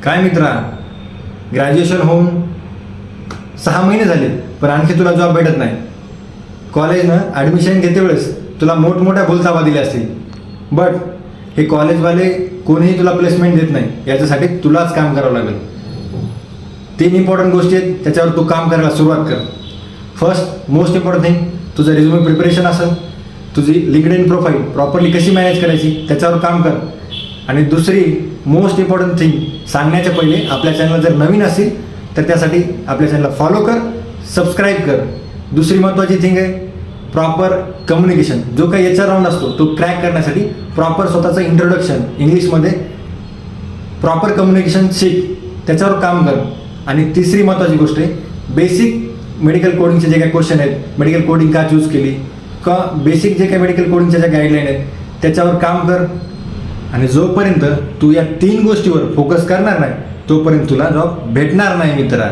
काय मित्रा, ग्रॅज्युएशन होऊन 6 महिने झाले पण आणखी तुला जॉब भेटत नाही. कॉलेजनं ॲडमिशन घेते वेळेस तुला मोठमोठ्या बोलचावा दिल्या असतील, बट हे कॉलेजवाले कोणीही तुला प्लेसमेंट देत नाही. याच्यासाठी तुलाच काम करावं लागेल. 3 इम्पॉर्टंट गोष्टी आहेत, त्याच्यावर तू काम करायला सुरुवात कर. फर्स्ट मोस्ट इम्पॉर्टंट थिंग, तुझं रिझ्युमे प्रिपरेशन असेल, तुझी लिंक्डइन प्रोफाईल प्रॉपरली कशी मॅनेज करायची त्याच्यावर काम कर. आणि दुसरी मोस्ट इम्पॉर्टंट थिंग सांगण्याच्या पहिले, आपल्या चॅनल जर नवीन असेल तर त्यासाठी आपल्या चॅनलला फॉलो कर, सबस्क्राईब कर. दुसरी महत्त्वाची थिंग आहे प्रॉपर कम्युनिकेशन. जो काही याचा राऊंड असतो तो क्रॅक करण्यासाठी प्रॉपर स्वतःचं इंट्रोडक्शन इंग्लिशमध्ये प्रॉपर कम्युनिकेशन शिक, त्याच्यावर काम कर. आणि तिसरी महत्त्वाची गोष्ट आहे बेसिक मेडिकल कोडिंगचे जे काही क्वेश्चन आहेत, मेडिकल कोडिंग का चूज केली, का बेसिक जे काही मेडिकल कोडिंगच्या ज्या गाईडलाईन आहेत त्याच्यावर काम कर. आणि जोपर्यंत तू या 3 गोष्टीवर फोकस करणार नाही तोपर्यंत तुला जॉब भेटणार नाही मित्रा.